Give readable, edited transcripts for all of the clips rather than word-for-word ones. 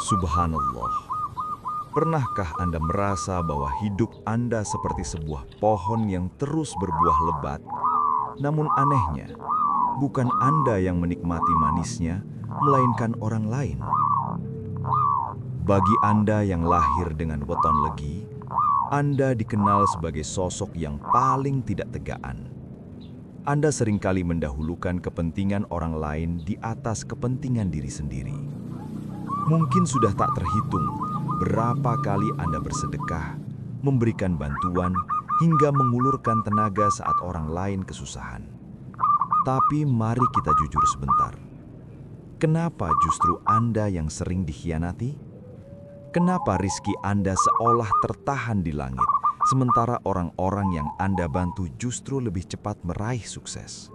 Subhanallah, pernahkah Anda merasa bahwa hidup Anda seperti sebuah pohon yang terus berbuah lebat? Namun anehnya, bukan Anda yang menikmati manisnya, melainkan orang lain. Bagi Anda yang lahir dengan weton legi, Anda dikenal sebagai sosok yang paling tidak tegaan. Anda seringkali mendahulukan kepentingan orang lain di atas kepentingan diri sendiri. Mungkin sudah tak terhitung berapa kali Anda bersedekah, memberikan bantuan, hingga mengulurkan tenaga saat orang lain kesusahan. Tapi mari kita jujur sebentar. Kenapa justru Anda yang sering dikhianati? Kenapa rizki Anda seolah tertahan di langit, sementara orang-orang yang Anda bantu justru lebih cepat meraih sukses?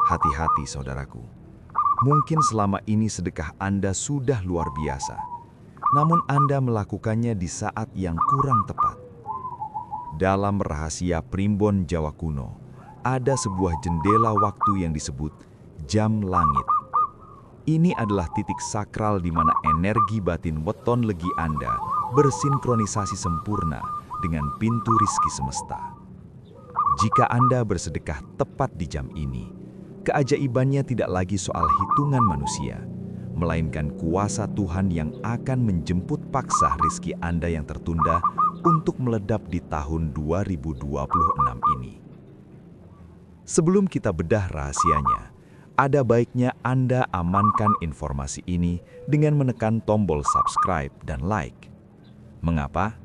Hati-hati saudaraku. Mungkin selama ini sedekah Anda sudah luar biasa, namun Anda melakukannya di saat yang kurang tepat. Dalam rahasia primbon Jawa kuno, ada sebuah jendela waktu yang disebut jam langit. Ini adalah titik sakral di mana energi batin weton legi Anda bersinkronisasi sempurna dengan pintu rizki semesta. Jika Anda bersedekah tepat di jam ini, keajaibannya tidak lagi soal hitungan manusia, melainkan kuasa Tuhan yang akan menjemput paksa rizki Anda yang tertunda untuk meledap di tahun 2026 ini. Sebelum kita bedah rahasianya, ada baiknya Anda amankan informasi ini dengan menekan tombol subscribe dan like. Mengapa?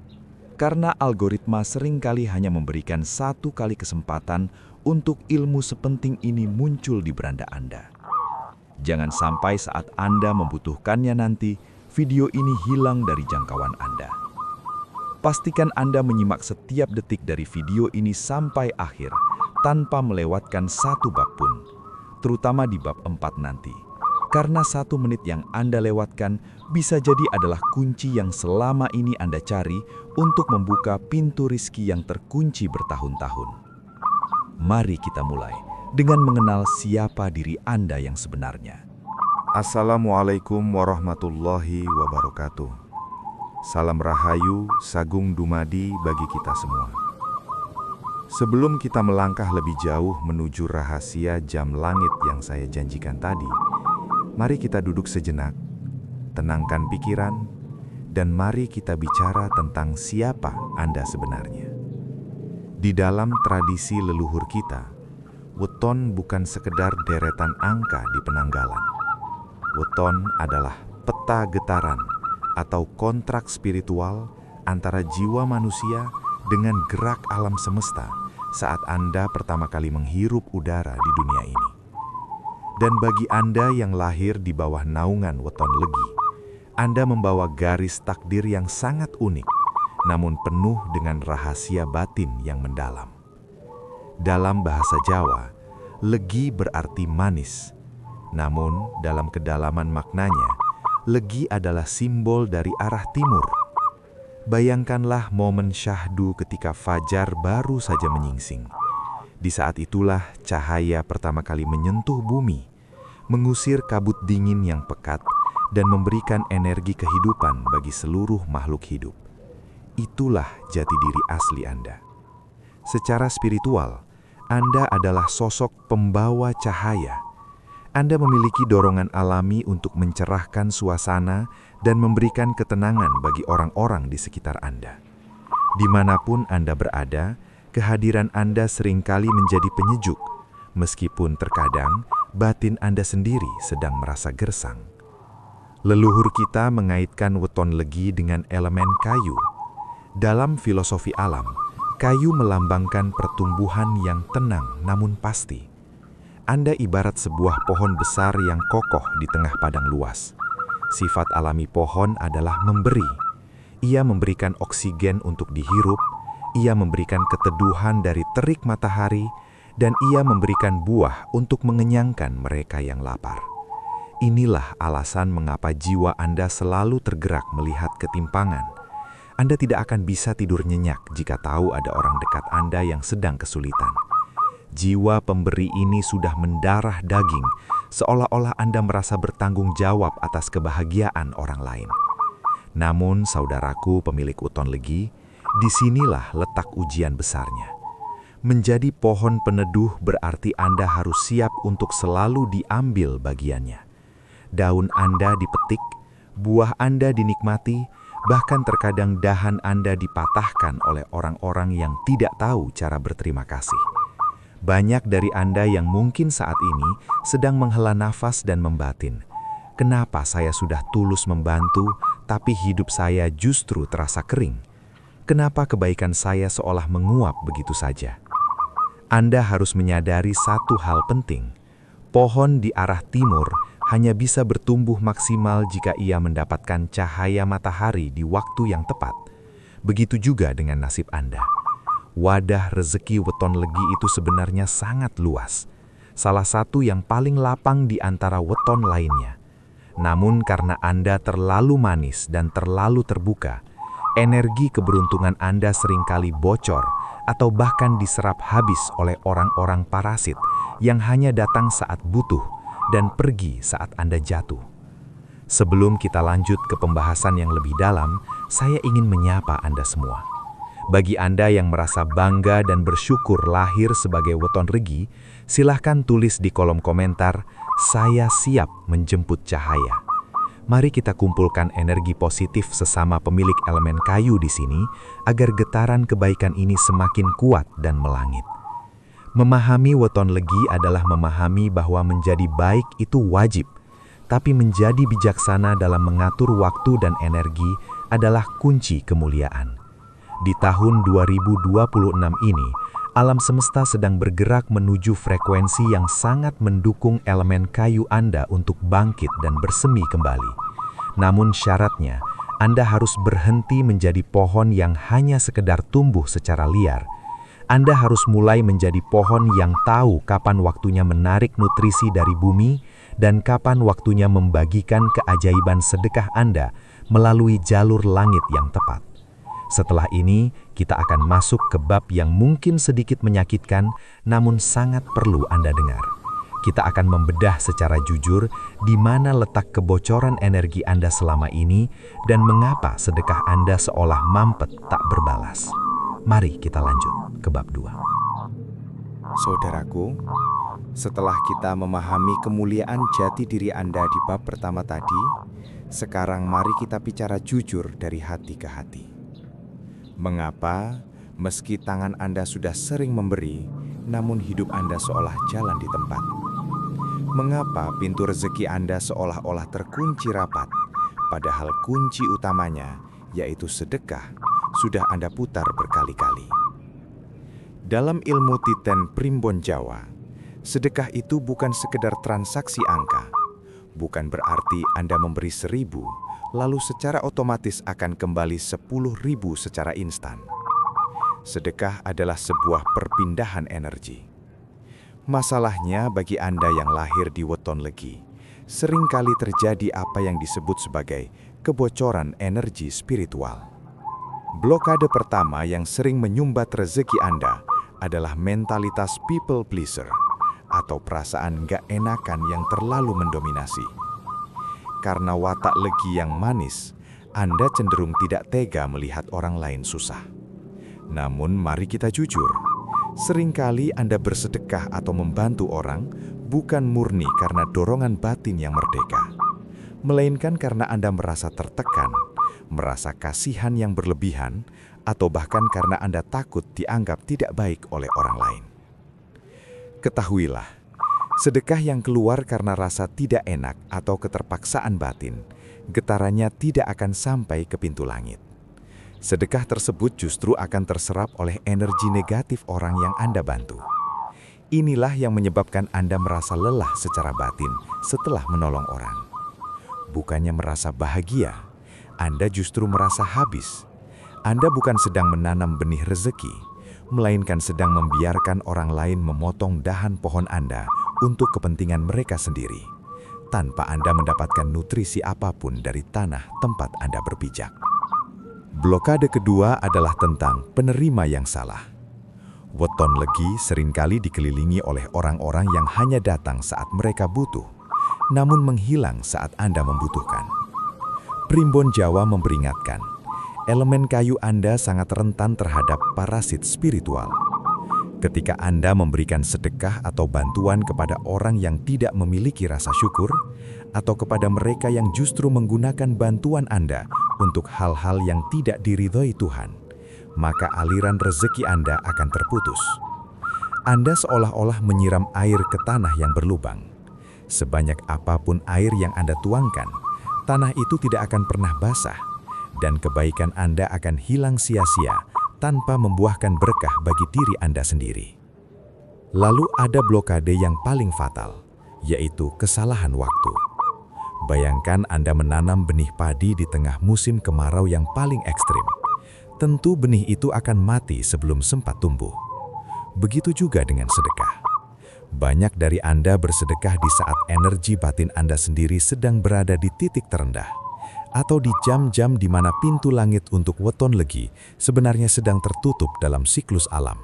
Karena algoritma seringkali hanya memberikan satu kali kesempatan untuk ilmu sepenting ini muncul di beranda Anda. Jangan sampai saat Anda membutuhkannya nanti, video ini hilang dari jangkauan Anda. Pastikan Anda menyimak setiap detik dari video ini sampai akhir, tanpa melewatkan satu bab pun, terutama di bab 4 nanti. Karena 1 menit yang Anda lewatkan bisa jadi adalah kunci yang selama ini Anda cari untuk membuka pintu rizki yang terkunci bertahun-tahun. Mari kita mulai dengan mengenal siapa diri Anda yang sebenarnya. Assalamualaikum warahmatullahi wabarakatuh. Salam rahayu, sagung dumadi bagi kita semua. Sebelum kita melangkah lebih jauh menuju rahasia jam langit yang saya janjikan tadi, mari kita duduk sejenak, tenangkan pikiran, dan mari kita bicara tentang siapa Anda sebenarnya. Di dalam tradisi leluhur kita, weton bukan sekedar deretan angka di penanggalan. Weton adalah peta getaran atau kontrak spiritual antara jiwa manusia dengan gerak alam semesta saat Anda pertama kali menghirup udara di dunia ini. Dan bagi Anda yang lahir di bawah naungan weton legi, Anda membawa garis takdir yang sangat unik, namun penuh dengan rahasia batin yang mendalam. Dalam bahasa Jawa, legi berarti manis. Namun dalam kedalaman maknanya, legi adalah simbol dari arah timur. Bayangkanlah momen syahdu ketika fajar baru saja menyingsing. Di saat itulah cahaya pertama kali menyentuh bumi, mengusir kabut dingin yang pekat, dan memberikan energi kehidupan bagi seluruh makhluk hidup. Itulah jati diri asli Anda. Secara spiritual, Anda adalah sosok pembawa cahaya. Anda memiliki dorongan alami untuk mencerahkan suasana dan memberikan ketenangan bagi orang-orang di sekitar Anda. Dimanapun Anda berada, kehadiran Anda seringkali menjadi penyejuk, meskipun terkadang batin Anda sendiri sedang merasa gersang. Leluhur kita mengaitkan weton legi dengan elemen kayu. Dalam filosofi alam, kayu melambangkan pertumbuhan yang tenang namun pasti. Anda ibarat sebuah pohon besar yang kokoh di tengah padang luas. Sifat alami pohon adalah memberi. Ia memberikan oksigen untuk dihirup, ia memberikan keteduhan dari terik matahari, dan ia memberikan buah untuk mengenyangkan mereka yang lapar. Inilah alasan mengapa jiwa Anda selalu tergerak melihat ketimpangan. Anda tidak akan bisa tidur nyenyak jika tahu ada orang dekat Anda yang sedang kesulitan. Jiwa pemberi ini sudah mendarah daging seolah-olah Anda merasa bertanggung jawab atas kebahagiaan orang lain. Namun, saudaraku pemilik Weton Legi, disinilah letak ujian besarnya. Menjadi pohon peneduh berarti Anda harus siap untuk selalu diambil bagiannya. Daun Anda dipetik, buah Anda dinikmati, bahkan terkadang dahan Anda dipatahkan oleh orang-orang yang tidak tahu cara berterima kasih. Banyak dari Anda yang mungkin saat ini sedang menghela nafas dan membatin. Kenapa saya sudah tulus membantu, tapi hidup saya justru terasa kering? Kenapa kebaikan saya seolah menguap begitu saja? Anda harus menyadari satu hal penting. Pohon di arah timur hanya bisa bertumbuh maksimal jika ia mendapatkan cahaya matahari di waktu yang tepat. Begitu juga dengan nasib Anda. Wadah rezeki Weton Legi itu sebenarnya sangat luas. Salah satu yang paling lapang di antara weton lainnya. Namun karena Anda terlalu manis dan terlalu terbuka, energi keberuntungan Anda seringkali bocor atau bahkan diserap habis oleh orang-orang parasit yang hanya datang saat butuh dan pergi saat Anda jatuh. Sebelum kita lanjut ke pembahasan yang lebih dalam, saya ingin menyapa Anda semua. Bagi Anda yang merasa bangga dan bersyukur lahir sebagai Weton Legi, silahkan tulis di kolom komentar, "Saya siap menjemput cahaya." Mari kita kumpulkan energi positif sesama pemilik elemen kayu di sini agar getaran kebaikan ini semakin kuat dan melangit. Memahami Weton Legi adalah memahami bahwa menjadi baik itu wajib, tapi menjadi bijaksana dalam mengatur waktu dan energi adalah kunci kemuliaan. Di tahun 2026 ini, alam semesta sedang bergerak menuju frekuensi yang sangat mendukung elemen kayu Anda untuk bangkit dan bersemi kembali. Namun syaratnya, Anda harus berhenti menjadi pohon yang hanya sekedar tumbuh secara liar. Anda harus mulai menjadi pohon yang tahu kapan waktunya menarik nutrisi dari bumi dan kapan waktunya membagikan keajaiban sedekah Anda melalui jalur langit yang tepat. Setelah ini, kita akan masuk ke bab yang mungkin sedikit menyakitkan, namun sangat perlu Anda dengar. Kita akan membedah secara jujur di mana letak kebocoran energi Anda selama ini dan mengapa sedekah Anda seolah mampet tak berbalas. Mari kita lanjut ke bab 2. Saudaraku, setelah kita memahami kemuliaan jati diri Anda di bab pertama tadi, sekarang mari kita bicara jujur dari hati ke hati. Mengapa, meski tangan Anda sudah sering memberi, namun hidup Anda seolah jalan di tempat? Mengapa pintu rezeki Anda seolah-olah terkunci rapat, padahal kunci utamanya, yaitu sedekah, sudah Anda putar berkali-kali? Dalam ilmu titen primbon Jawa, sedekah itu bukan sekedar transaksi angka. Bukan berarti Anda memberi 1.000, lalu secara otomatis akan kembali 10.000 secara instan. Sedekah adalah sebuah perpindahan energi. Masalahnya bagi Anda yang lahir di Weton Legi, seringkali terjadi apa yang disebut sebagai kebocoran energi spiritual. Blokade pertama yang sering menyumbat rezeki Anda adalah mentalitas people pleaser atau perasaan gak enakan yang terlalu mendominasi. Karena watak Legi yang manis, Anda cenderung tidak tega melihat orang lain susah. Namun mari kita jujur, seringkali Anda bersedekah atau membantu orang bukan murni karena dorongan batin yang merdeka, melainkan karena Anda merasa tertekan, merasa kasihan yang berlebihan, atau bahkan karena Anda takut dianggap tidak baik oleh orang lain. Ketahuilah, sedekah yang keluar karena rasa tidak enak atau keterpaksaan batin, getarannya tidak akan sampai ke pintu langit. Sedekah tersebut justru akan terserap oleh energi negatif orang yang Anda bantu. Inilah yang menyebabkan Anda merasa lelah secara batin setelah menolong orang. Bukannya merasa bahagia, Anda justru merasa habis. Anda bukan sedang menanam benih rezeki, melainkan sedang membiarkan orang lain memotong dahan pohon Anda untuk kepentingan mereka sendiri, tanpa Anda mendapatkan nutrisi apapun dari tanah tempat Anda berpijak. Blokade kedua adalah tentang penerima yang salah. Weton Legi seringkali dikelilingi oleh orang-orang yang hanya datang saat mereka butuh, namun menghilang saat Anda membutuhkan. Primbon Jawa memperingatkan, elemen kayu Anda sangat rentan terhadap parasit spiritual. Ketika Anda memberikan sedekah atau bantuan kepada orang yang tidak memiliki rasa syukur, atau kepada mereka yang justru menggunakan bantuan Anda untuk hal-hal yang tidak diridhoi Tuhan, maka aliran rezeki Anda akan terputus. Anda seolah-olah menyiram air ke tanah yang berlubang. Sebanyak apapun air yang Anda tuangkan, tanah itu tidak akan pernah basah, dan kebaikan Anda akan hilang sia-sia tanpa membuahkan berkah bagi diri Anda sendiri. Lalu ada blokade yang paling fatal, yaitu kesalahan waktu. Bayangkan Anda menanam benih padi di tengah musim kemarau yang paling ekstrim. Tentu benih itu akan mati sebelum sempat tumbuh. Begitu juga dengan sedekah. Banyak dari Anda bersedekah di saat energi batin Anda sendiri sedang berada di titik terendah, atau di jam-jam di mana pintu langit untuk weton legi sebenarnya sedang tertutup dalam siklus alam.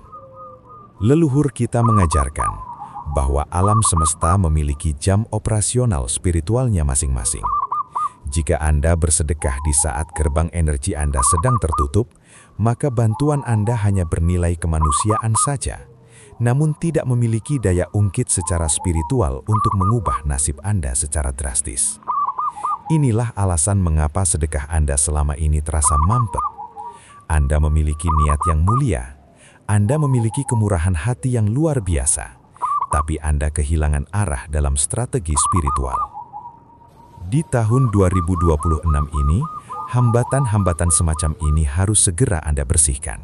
Leluhur kita mengajarkan bahwa alam semesta memiliki jam operasional spiritualnya masing-masing. Jika Anda bersedekah di saat gerbang energi Anda sedang tertutup, maka bantuan Anda hanya bernilai kemanusiaan saja, namun tidak memiliki daya ungkit secara spiritual untuk mengubah nasib Anda secara drastis. Inilah alasan mengapa sedekah Anda selama ini terasa mampet. Anda memiliki niat yang mulia, Anda memiliki kemurahan hati yang luar biasa, tapi Anda kehilangan arah dalam strategi spiritual. Di tahun 2026 ini, hambatan-hambatan semacam ini harus segera Anda bersihkan.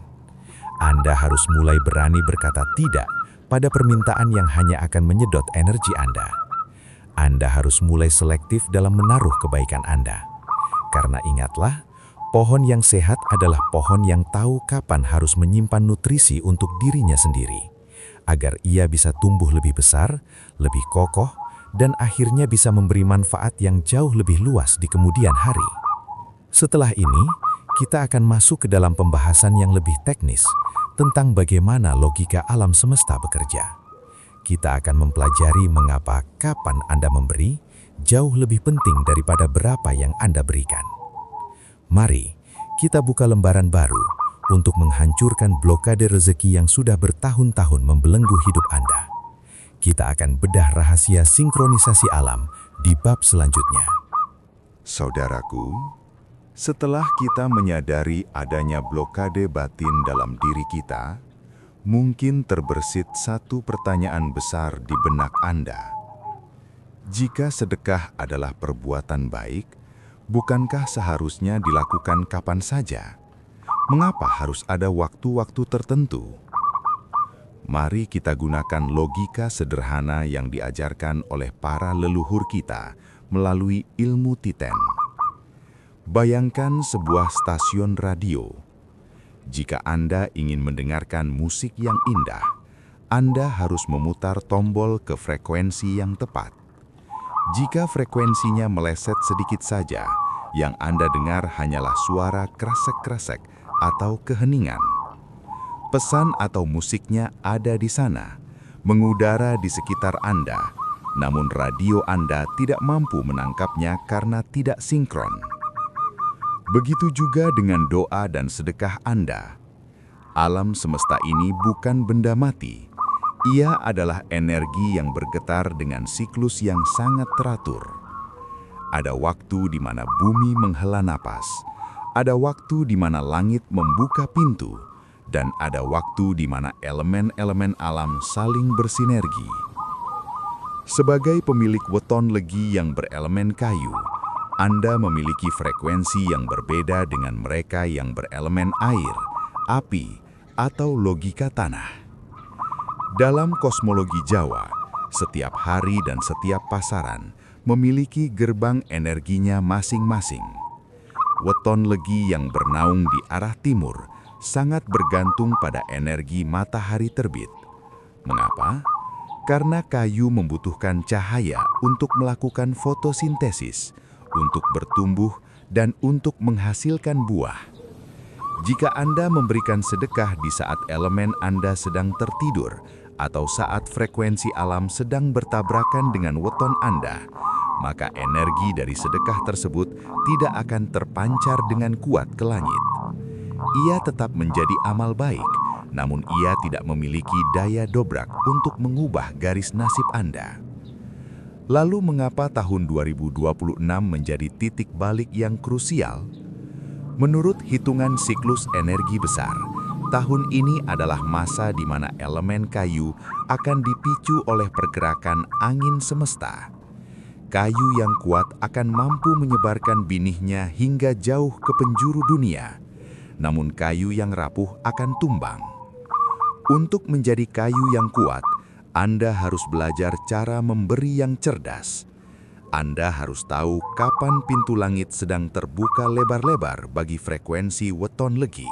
Anda harus mulai berani berkata tidak pada permintaan yang hanya akan menyedot energi Anda. Anda harus mulai selektif dalam menaruh kebaikan Anda. Karena ingatlah, pohon yang sehat adalah pohon yang tahu kapan harus menyimpan nutrisi untuk dirinya sendiri, agar ia bisa tumbuh lebih besar, lebih kokoh, dan akhirnya bisa memberi manfaat yang jauh lebih luas di kemudian hari. Setelah ini, kita akan masuk ke dalam pembahasan yang lebih teknis tentang bagaimana logika alam semesta bekerja. Kita akan mempelajari mengapa kapan Anda memberi jauh lebih penting daripada berapa yang Anda berikan. Mari kita buka lembaran baru untuk menghancurkan blokade rezeki yang sudah bertahun-tahun membelenggu hidup Anda. Kita akan bedah rahasia sinkronisasi alam di bab selanjutnya. Saudaraku, setelah kita menyadari adanya blokade batin dalam diri kita, mungkin terbersit satu pertanyaan besar di benak Anda. Jika sedekah adalah perbuatan baik, bukankah seharusnya dilakukan kapan saja? Mengapa harus ada waktu-waktu tertentu? Mari kita gunakan logika sederhana yang diajarkan oleh para leluhur kita melalui ilmu titen. Bayangkan sebuah stasiun radio. Jika Anda ingin mendengarkan musik yang indah, Anda harus memutar tombol ke frekuensi yang tepat. Jika frekuensinya meleset sedikit saja, yang Anda dengar hanyalah suara kresek-kresek atau keheningan. Pesan atau musiknya ada di sana, mengudara di sekitar Anda, namun radio Anda tidak mampu menangkapnya karena tidak sinkron. Begitu juga dengan doa dan sedekah Anda. Alam semesta ini bukan benda mati. Ia adalah energi yang bergetar dengan siklus yang sangat teratur. Ada waktu di mana bumi menghela napas, ada waktu di mana langit membuka pintu, dan ada waktu di mana elemen-elemen alam saling bersinergi. Sebagai pemilik weton legi yang berelemen kayu, Anda memiliki frekuensi yang berbeda dengan mereka yang berelemen air, api, atau logika tanah. Dalam kosmologi Jawa, setiap hari dan setiap pasaran memiliki gerbang energinya masing-masing. Weton legi yang bernaung di arah timur sangat bergantung pada energi matahari terbit. Mengapa? Karena kayu membutuhkan cahaya untuk melakukan fotosintesis, untuk bertumbuh, dan untuk menghasilkan buah. Jika Anda memberikan sedekah di saat elemen Anda sedang tertidur atau saat frekuensi alam sedang bertabrakan dengan weton Anda, maka energi dari sedekah tersebut tidak akan terpancar dengan kuat ke langit. Ia tetap menjadi amal baik, namun ia tidak memiliki daya dobrak untuk mengubah garis nasib Anda. Lalu mengapa tahun 2026 menjadi titik balik yang krusial? Menurut hitungan siklus energi besar, tahun ini adalah masa di mana elemen kayu akan dipicu oleh pergerakan angin semesta. Kayu yang kuat akan mampu menyebarkan binihnya hingga jauh ke penjuru dunia, namun kayu yang rapuh akan tumbang. Untuk menjadi kayu yang kuat, Anda harus belajar cara memberi yang cerdas. Anda harus tahu kapan pintu langit sedang terbuka lebar-lebar bagi frekuensi weton legi.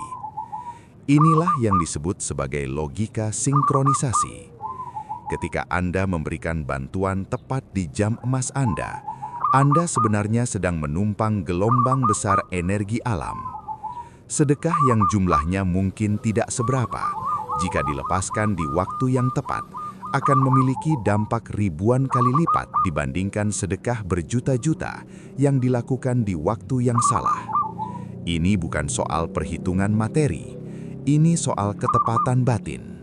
Inilah yang disebut sebagai logika sinkronisasi. Ketika Anda memberikan bantuan tepat di jam emas Anda sebenarnya sedang menumpang gelombang besar energi alam. Sedekah yang jumlahnya mungkin tidak seberapa, jika dilepaskan di waktu yang tepat, akan memiliki dampak ribuan kali lipat dibandingkan sedekah berjuta-juta yang dilakukan di waktu yang salah. Ini bukan soal perhitungan materi, ini soal ketepatan batin.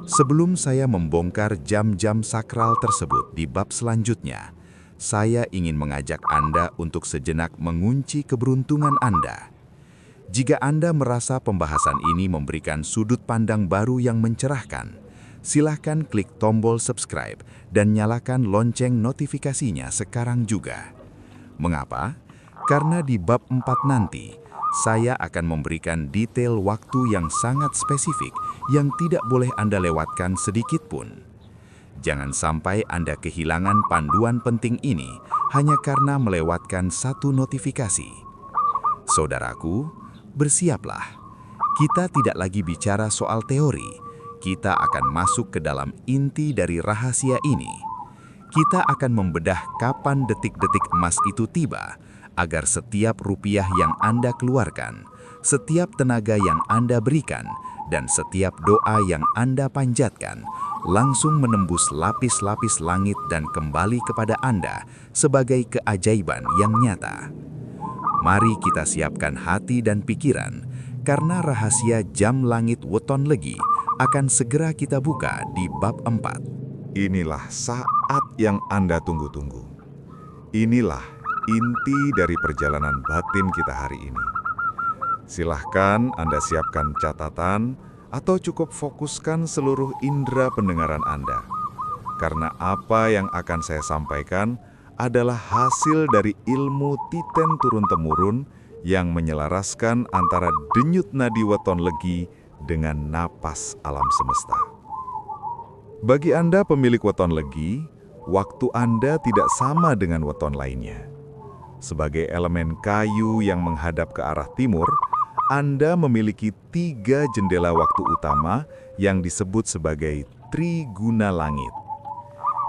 Sebelum saya membongkar jam-jam sakral tersebut di bab selanjutnya, saya ingin mengajak Anda untuk sejenak mengunci keberuntungan Anda. Jika Anda merasa pembahasan ini memberikan sudut pandang baru yang mencerahkan, silahkan klik tombol subscribe dan nyalakan lonceng notifikasinya sekarang juga. Mengapa? Karena di bab 4 nanti, saya akan memberikan detail waktu yang sangat spesifik yang tidak boleh Anda lewatkan sedikit pun. Jangan sampai Anda kehilangan panduan penting ini hanya karena melewatkan satu notifikasi. Saudaraku, bersiaplah. Kita tidak lagi bicara soal teori. Kita akan masuk ke dalam inti dari rahasia ini. Kita akan membedah kapan detik-detik emas itu tiba, agar setiap rupiah yang Anda keluarkan, setiap tenaga yang Anda berikan, dan setiap doa yang Anda panjatkan, langsung menembus lapis-lapis langit dan kembali kepada Anda sebagai keajaiban yang nyata. Mari kita siapkan hati dan pikiran, karena rahasia jam langit weton legi akan segera kita buka di bab 4. Inilah saat yang Anda tunggu-tunggu. Inilah inti dari perjalanan batin kita hari ini. Silahkan Anda siapkan catatan atau cukup fokuskan seluruh indera pendengaran Anda. Karena apa yang akan saya sampaikan adalah hasil dari ilmu titen turun-temurun yang menyelaraskan antara denyut nadi weton legi dengan napas alam semesta. Bagi Anda pemilik weton legi, waktu Anda tidak sama dengan weton lainnya. Sebagai elemen kayu yang menghadap ke arah timur, Anda memiliki 3 jendela waktu utama yang disebut sebagai triguna langit.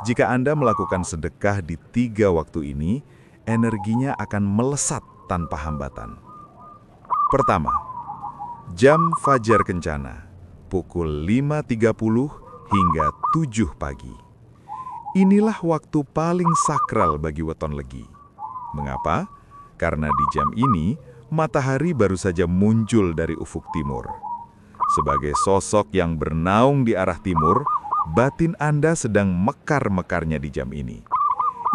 Jika Anda melakukan sedekah di 3 waktu ini, energinya akan melesat tanpa hambatan. Pertama, jam fajar kencana, pukul 5.30 hingga 7 pagi. Inilah waktu paling sakral bagi weton legi. Mengapa? Karena di jam ini, matahari baru saja muncul dari ufuk timur. Sebagai sosok yang bernaung di arah timur, batin Anda sedang mekar-mekarnya di jam ini.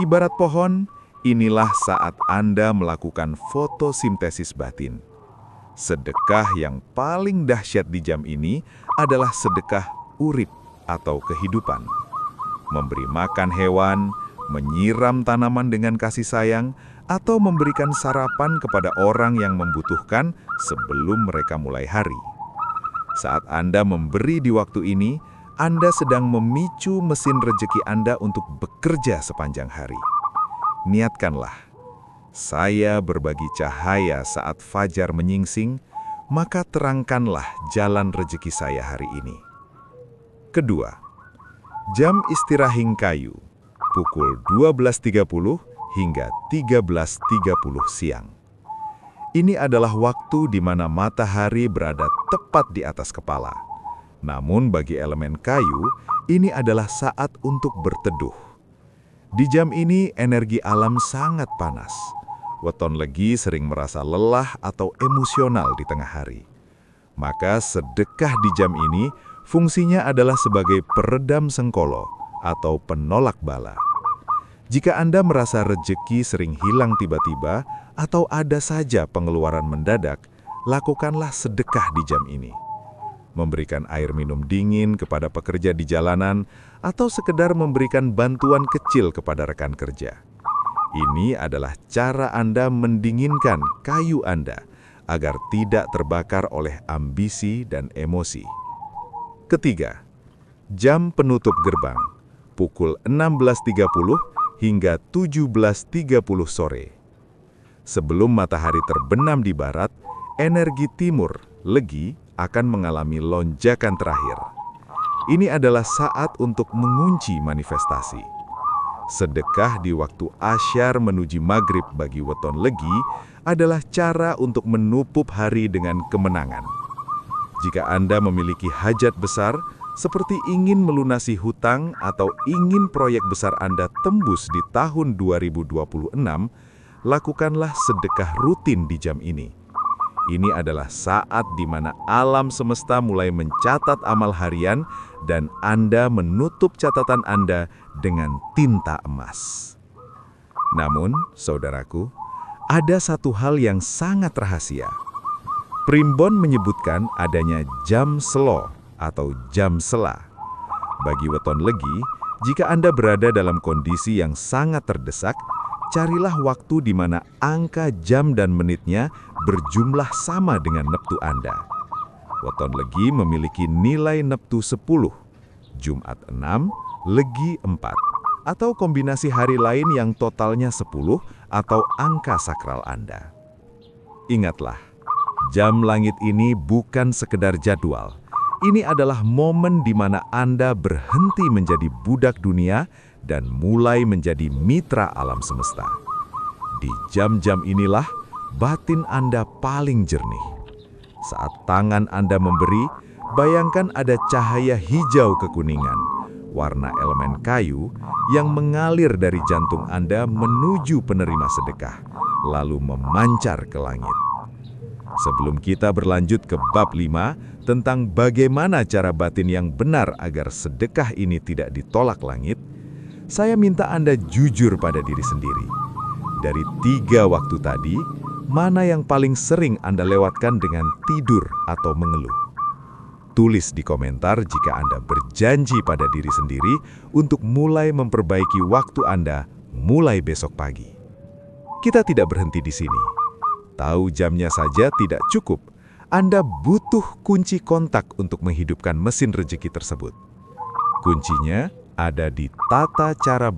Ibarat pohon, inilah saat Anda melakukan fotosintesis batin. Sedekah yang paling dahsyat di jam ini adalah sedekah urip atau kehidupan. Memberi makan hewan, menyiram tanaman dengan kasih sayang, atau memberikan sarapan kepada orang yang membutuhkan sebelum mereka mulai hari. Saat Anda memberi di waktu ini, Anda sedang memicu mesin rejeki Anda untuk bekerja sepanjang hari. Niatkanlah. Saya berbagi cahaya saat fajar menyingsing, maka terangkanlah jalan rejeki saya hari ini. Kedua, jam istirahing kayu, pukul 12.30 hingga 13.30 siang. Ini adalah waktu di mana matahari berada tepat di atas kepala. Namun bagi elemen kayu, ini adalah saat untuk berteduh. Di jam ini energi alam sangat panas. Weton Legi sering merasa lelah atau emosional di tengah hari. Maka sedekah di jam ini fungsinya adalah sebagai peredam sengkolo atau penolak bala. Jika Anda merasa rejeki sering hilang tiba-tiba atau ada saja pengeluaran mendadak, lakukanlah sedekah di jam ini. Memberikan air minum dingin kepada pekerja di jalanan atau sekedar memberikan bantuan kecil kepada rekan kerja. Ini adalah cara Anda mendinginkan kayu Anda agar tidak terbakar oleh ambisi dan emosi. Ketiga, jam penutup gerbang, pukul 16.30 hingga 17.30 sore. Sebelum matahari terbenam di barat, energi timur, Legi, akan mengalami lonjakan terakhir. Ini adalah saat untuk mengunci manifestasi. Sedekah di waktu asyar menuju maghrib bagi Weton Legi adalah cara untuk menutup hari dengan kemenangan. Jika Anda memiliki hajat besar, seperti ingin melunasi hutang atau ingin proyek besar Anda tembus di tahun 2026, lakukanlah sedekah rutin di jam ini. Ini adalah saat di mana alam semesta mulai mencatat amal harian dan Anda menutup catatan Anda dengan tinta emas. Namun, saudaraku, ada satu hal yang sangat rahasia. Primbon menyebutkan adanya jam selo atau jam sela. Bagi Weton Legi, jika Anda berada dalam kondisi yang sangat terdesak, carilah waktu di mana angka jam dan menitnya berjumlah sama dengan neptu Anda. Weton Legi memiliki nilai neptu 10, Jumat 6, Legi 4, atau kombinasi hari lain yang totalnya 10 atau angka sakral Anda. Ingatlah, jam langit ini bukan sekedar jadwal. Ini adalah momen di mana Anda berhenti menjadi budak dunia dan mulai menjadi mitra alam semesta. Di jam-jam inilah batin Anda paling jernih. Saat tangan Anda memberi, bayangkan ada cahaya hijau kekuningan, warna elemen kayu yang mengalir dari jantung Anda menuju penerima sedekah, lalu memancar ke langit. Sebelum kita berlanjut ke bab 5 tentang bagaimana cara batin yang benar agar sedekah ini tidak ditolak langit, saya minta Anda jujur pada diri sendiri. Dari 3 waktu tadi, mana yang paling sering Anda lewatkan dengan tidur atau mengeluh? Tulis di komentar jika Anda berjanji pada diri sendiri untuk mulai memperbaiki waktu Anda mulai besok pagi. Kita tidak berhenti di sini. Tahu jamnya saja tidak cukup. Anda butuh kunci kontak untuk menghidupkan mesin rezeki tersebut. Kuncinya ada di tata cara